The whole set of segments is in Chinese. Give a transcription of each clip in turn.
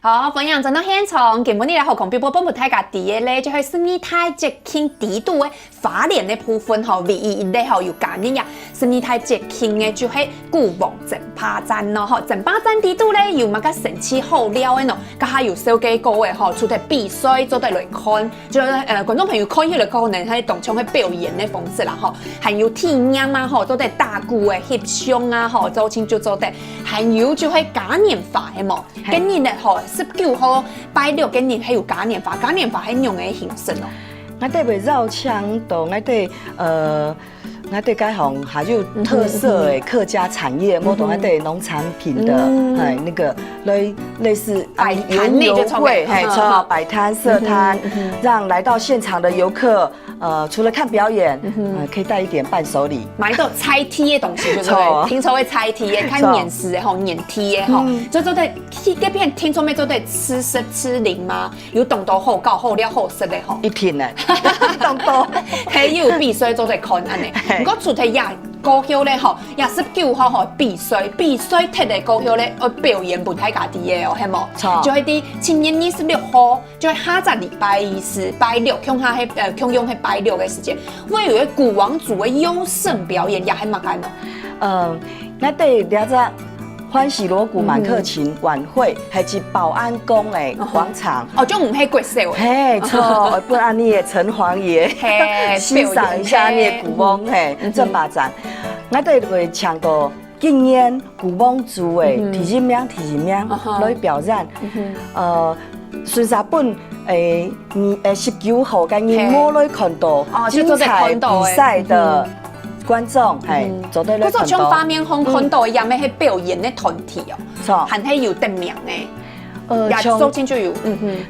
好，分享真到现场，今日嚟學講標本大家知嘅咧，就係生理太極傾地度嘅花蓮嘅部分吼，唯一咧吼有概念呀。生理太極傾嘅就係古往爭霸戰咯，吼爭霸戰地度咧有乜個神奇好料嘅喏，家下有小機構嘅吼，出嚟比賽做得來看，就觀眾朋友看起來可能係當場嘅表演嘅方式啦，吼，還有體驗啊，吼，做得打鼓嘅翕相啊，吼，做親就做得，還有就係嘉年華嘅嘛，今年咧吼。19號拜六今年還有嘉年華，嘉年華係用嘅形式哦。我哋袂繞槍到，我哋我哋該行還有特色的客家產業，我同我哋農產品的那個類似擺攤內就會，做擺攤設攤，讓來到現場的遊客。除了看表演，可以帶一點伴手禮，買到菜梯的東西，就是聽說會菜梯的，看年食的吼，年梯的吼，就做得這片聽說咩做得吃食吃零嗎？有懂到好搞好料好食的吼，一天嘞，懂到，係有比賽做得看安尼，不過出題也高曉咧吼，也19號吼比賽踢的高曉咧，表演本太家己的哦，係冇？就係啲7月26號，就係下個禮拜4、拜六，向下係向用係拜六嘅時間，會有個古王族嘅優勝表演，也係乜嘢咯？我哋了解歡喜鑼鼓滿客情晚會，係是保安宮嘅廣場。哦，就唔係國小。嘿，錯，不然你嘅城隍爺欣賞一下你嘅古翁嘿爭霸戰。我哋會搶到紀念古翁族嘅提人名來表演。順沙本19號嘅年末來看到精彩比賽的觀眾，係做得來看到。嗰個從畫面上看到有咩係表演嘅團體哦，還係有得名嘅。從就有，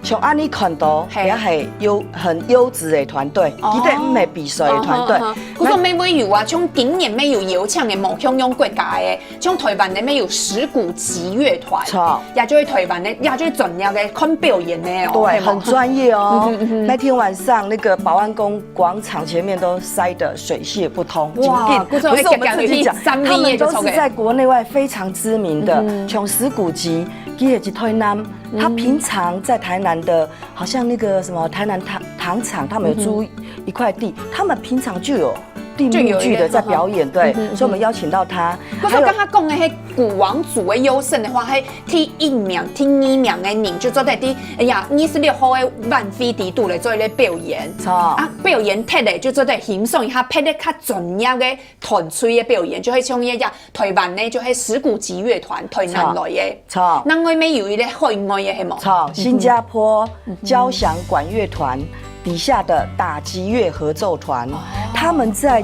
從安尼看到，也係有很優質的團隊，佢哋唔係比賽的團隊。嗰個咩會有啊？從今年咩有邀請嘅冇向用國家嘅，從台灣嘅咩有石鼓集樂團，也就係台灣嘅，也就係專業嘅看表演嘅哦，對，很專業哦。那天晚上那個保安宮廣場前面都塞得水泄不通，哇！不是我們自己講，他們都是在國內外非常知名的，從石鼓集。佢係台南，他平常在台南的，好像那個什麼台南糖廠，他們有租一塊地，他們平常就有定目劇的在表演，對，所以我們邀請到他。不過剛剛講的係古王族的優勝的話，係第1名、第2名的人就做在啲26號的萬飛地度嚟做咧表演。啊，表演踢咧就做在欣賞一下拍得較專業的團隊的表演，就係像一隻台灣呢，就係石鼓集樂團台南來嘅。錯。那外面有一個海外嘅係冇？錯，新加坡交響管樂團底下的打擊樂合奏團，他們在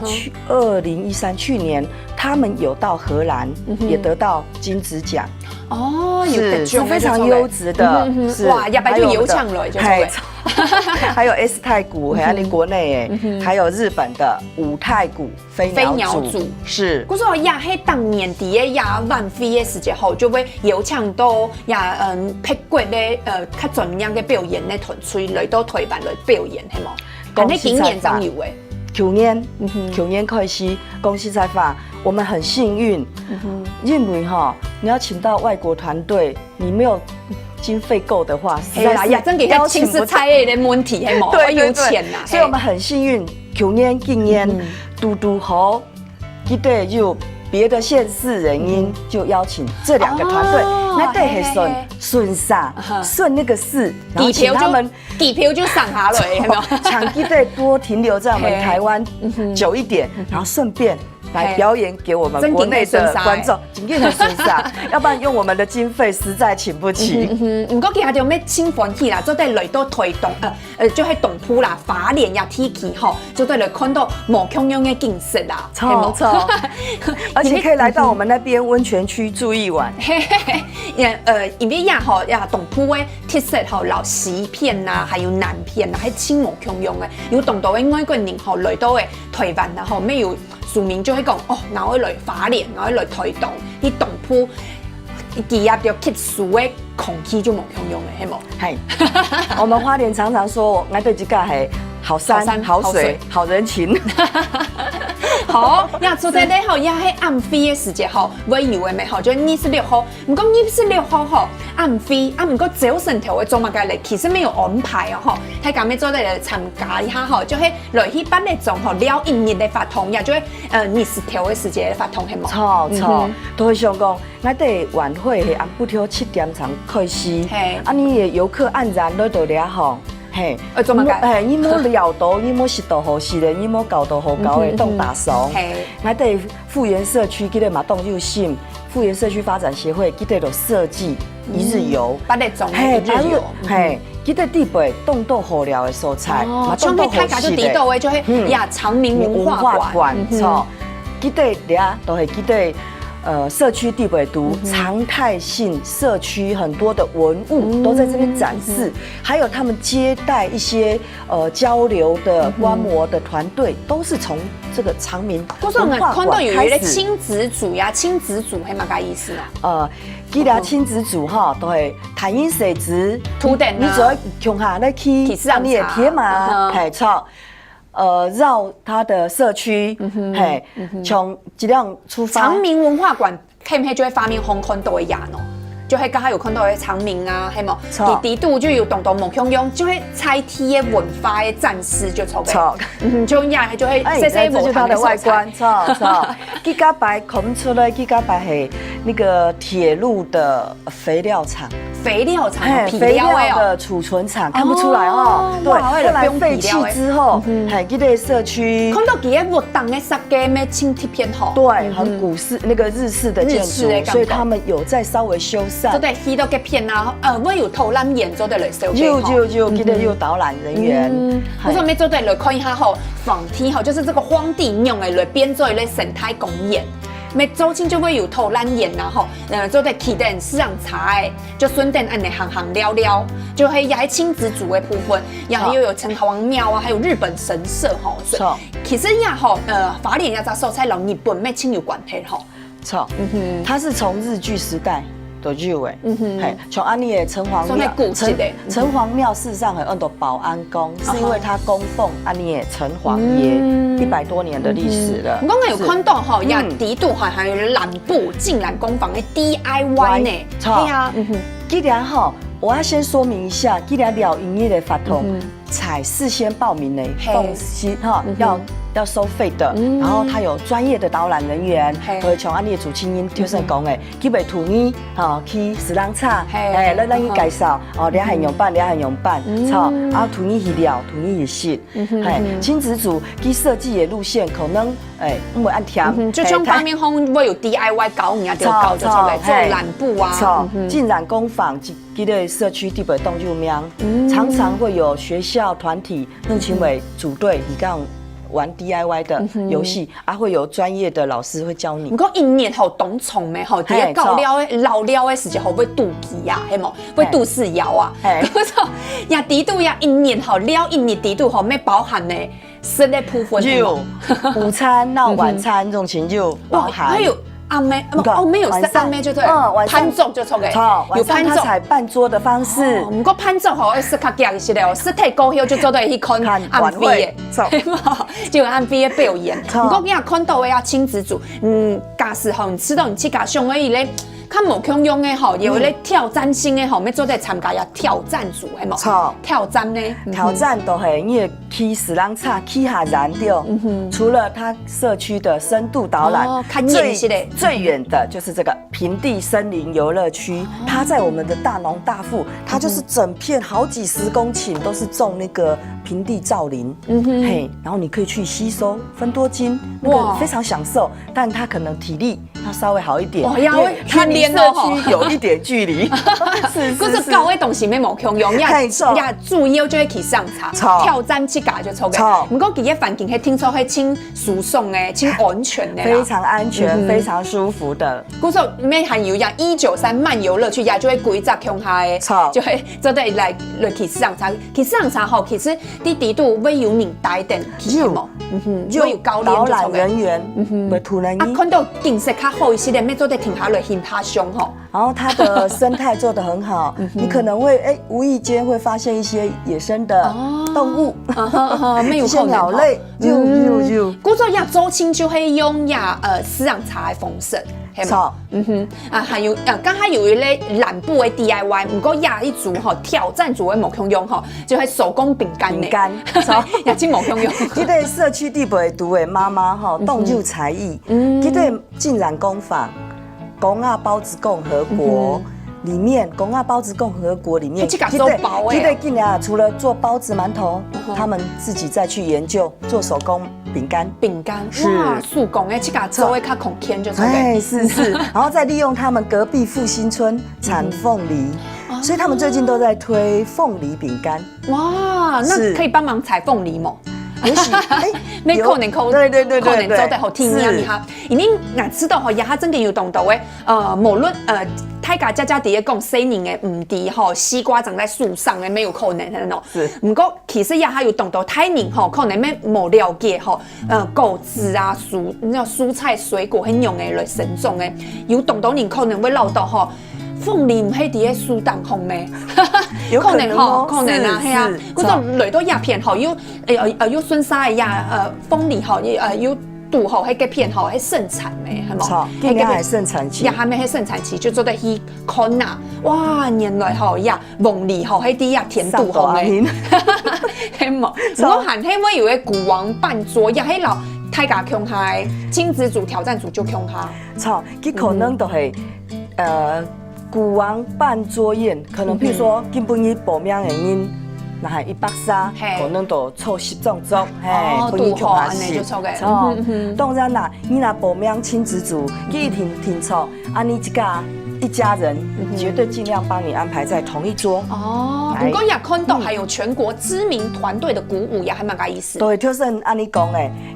2013去年，他們有到荷蘭，也得到金質獎。哦，是非常優質的，哇，也擺就有獎來就係。還有 S 太鼓，還有你國內誒，還有日本的五太鼓飛鳥組，是。嗰時候也係當年底嘅也萬飛嘅時間後，就會有搶到也霹國咧較專業嘅表演嘅團隊來到台灣來表演，係冇？但係今年真有誒。去年開始公司在發，我們很幸運，因為哈你要請到外國團隊，你沒有經費夠的話，實在是邀請不到。的問題係冇，對，有錢呐。所以我們很幸運，今年嘟好，佢哋就別的縣市人員就邀請這兩個團隊，那對係順沙順那個市，然後請他們機票就上下來，係咪？搶佢哋多停留在我們台灣久一點，然後順便來表演給我們國內的觀眾，真嘅係順沙，要不然用我們的經費實在請不起。唔過其實就咩新歡喜啦，做得嚟到推動就係東埔啦、花蓮呀、天氣吼，做得嚟看到無窮樣嘅景色啦，冇錯，而且可以來到我們那邊溫泉區住一晚。因為呀吼呀東埔嘅特色吼，老西片啊，還有南片啊，係超無窮樣嘅，有東島嘅外國人吼來到嘅台灣啊，後尾有庶民就會講哦，嗱我來花蓮，我來台東，啲東埔佢入到特殊嘅空氣就無窮樣嘅，係冇？係，我們花蓮常常說，我哋自己係好山好水好人情。好，呀，出在咧吼，也係暗飛嘅時節吼，會以為咪吼，就26號，唔講26號吼，暗飛，唔過早晨頭嘅做乜嘅嚟，其實沒有安排哦吼，係咁樣做嚟參加一下吼，就係來去8點鐘吼，了1日嘅發通，也就係20條嘅時節嘅發通係冇。錯，都會想講，我哋晚會係暗不挑7點鐘開始，啊，你嘅遊客按然都到了吼。嘿，做乜嘅？嘿，你冇料到，你冇10度好時咧，你冇9度好高嘅動打慫。我哋富源社區佢哋嘛動又心，富源社區發展協會佢哋就設計一日遊，8點鐘一日遊，嘿，佢哋地背動到好料嘅素材，嘛動到好時嘅，就係就係呀長明文化館，錯，佢哋咧都係佢哋。社區地北都常態性社區很多的文物都在這邊展示，還有他們接待一些交流的觀摩的團隊，都是從這個長明文化館開始。親子組呀，親子組係乜個意思啊？佢哋親子組哈都係彈印寫字，圖騰你只要用下來去，你嘅鐵馬，係錯。繞它的社區，嘿，從這樣出發。長明文化館，係唔係就係發明香港島嘅人哦？就係剛才有看到嘅長明啊，係冇？地度就有動到夢鄉鄉，就係菜地嘅文化嘅展示就出嚟。就也就係細細這就是它的外觀，錯。佢家擺孔出來，佢家擺係那個鐵路的肥料廠。肥料廠，肥料的儲存廠看不出來哦。對，後來廢棄之後，係佢哋社區看到幾個活動嘅設計咩輕鐵片吼。對，很古式那個日式的建築，所以他們有在稍微修繕。就係去到嘅片啊，會有導覽員做得嚟修。就佢哋有導覽人員。我說咩做得嚟看一下吼，仿體吼，就是這個荒地用嘅嚟變做一類生態公園。每周清就會有導覽員啦吼，做得起點市場茶就順便按你行聊聊，就係也係親子組嘅部分，然後又有城隍廟啊，還有日本神社吼。錯，其實也吼，花蓮也在素材同日本咩親有關係吼。錯，它是從日據時代的日尾，從安尼嘅城隍廟，城隍廟事實上係按到保安宮，是因為它供奉安尼嘅城隍爺100多年的歷史了。我剛剛有看到吼，也地度還有南部淨蘭工坊的 DIY 呢。對啊，既然吼，我要先說明一下，既然了營業的法通，採事先報名的東西哈，要收費的，然後他有專業的導覽人員，會從安尼主清音跳上講誒，佢袂圖你哈去斯朗茶，咱去介紹哦，兩項用辦，錯，然後圖你去了，圖你去食，親子組佢設計的路線可能唔會按甜，就像方面方會有 DIY 搞人家就搞就出來做藍布啊，錯，淨染工坊佢哋社區地北動就名，常常會有學校團體認請為組隊而講。玩 DIY 的遊戲，會有專業的老師會教你。不過一年後懂蟲咩？吼，啲搞料嘅老料嘅時候會妒忌啊，係冇？會妒視謠啊。嗰種呀，地度呀，一年後料一年地度後咩包含呢？食的部分有午餐到晚餐這種情就包含。還有暗暝，沒有是暗暝就對，攀桌就出嘅，有攀桌採辦桌的方式。唔過攀桌吼，是較驚嘅咧，實體高曉就做到去看暗飛嘅，就暗飛嘅表演。唔過今日看到嘅啊親子組，假使吼，你知道你去家上嘅伊咧。較無強用嘅吼，有咧挑戰性嘅吼，要做在參加呀挑戰組係冇？錯，挑戰呢？挑戰都係因為去斯朗茶去下燃掉。除了它社區的深度導覽，最遠的就是這個平地森林遊樂區。它在我們的大農大富，它就是整片好幾10公頃都是種那個平地造林。嘿，然後你可以去吸收分多精，那個非常享受，但它可能體力要稍微好一點，因為它離社區有一點距離。嗰個高嘅東西咩冇強用，也主要就係去上茶挑戰去架就錯嘅。唔過佢嘅環境係聽說係清舒爽嘅、清安全嘅，非常安全、非常舒服的。嗰時候咩係有呀193漫遊樂區，也就係規則強下嘅，就係做得嚟去上茶。去上茶後，其實啲地度會有人帶定，有冇？會有教練導覽人員，會突然看到景色較好一些，咩做得停下來欣拍相吼。然後它的生態做得很好，你可能會無意間會發現一些野生的動物，一些鳥類。有。古早呀周青就会用呀私人茶的方式，系嘛？还有刚才有一类染布的 DIY， 不过呀一组吼挑战组的毛孔用吼，就系手工饼干呢，也真毛孔用。这个社区地陪读的妈妈吼，动入才艺，这个浸染工坊，公仔包子共和国。里面公仔包子共和国里面，这个做包哎，这个进来除了做包子馒头，他们自己再去研究做手工饼干，哇，手工哎，这个做会较空天就做哎，是，然后再利用他们隔壁复兴村产凤梨，所以他们最近都在推凤梨饼干。哇，那可以帮忙采凤梨吗？也许没可能对，可能做得好听呀，你哈，因为俺知道吼，也哈真嘅有懂到诶，无论大家底下讲细年嘅唔低吼，西瓜长在树上嘅没有可能的喏。是，不过其实也哈有懂到太年吼，可能咩冇了解吼，果子啊蔬菜水果很用嘅来生种嘅，有懂到你可能会捞到吼。凤梨唔係啲嘅樹當紅咩？有可能哦，可能啊，係啊，嗰種雷多葉片吼，要sun沙呀，鳳梨吼，要拄好迄個片吼，係盛產咩？係冇？錯，今年係盛產期，也還沒係盛產期，就做得去看呐。哇，原來吼呀，鳳梨吼係啲呀甜度好嘅，係冇。我喊係會有個古王辦桌，也係老大家強下，親子組、挑戰組就強下。錯，佢可能都係古王辦桌宴，可能譬如說，基本伊報名嘅人，那係130，可能都湊10種組，嘿，拄好安尼就湊嘅。錯，當然啦，你若報名親子組，佢一定湊，安尼一家人絕對盡量幫你安排在同一桌。哦，不過也看到還有全國知名團隊的鼓舞，也還蠻個意思。對，就是按你講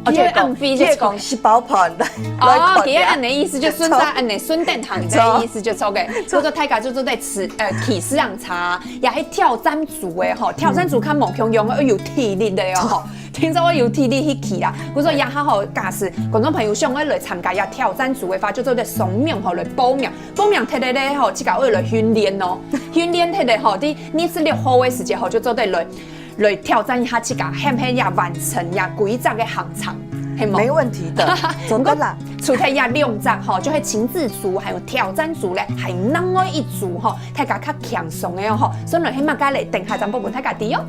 誒，即係按飛就講是包盤的。哦，佢按的意思就順在按的順電堂嘅意思就錯嘅。嗰個大家就做在起司涼茶，也係挑戰組嘅吼，挑戰組看毛強用有體力的喲吼。聽說我有體力去起啦，我說也好好假使觀眾朋友想要來參加也挑戰組嘅話，就做在松明吼來報名睇嚟咧吼，即個為來訓練哦，訓練睇嚟吼啲26號嘅時間吼，就做在來挑戰一下即個，係唔係也完成也規則嘅行程，係冇？沒問題的，總得啦。除咗也2集吼，就係親子組，還有挑戰組咧，係另外一組吼，大家較輕鬆嘅吼，所以來起碼家嚟定下陣部分大家啲哦。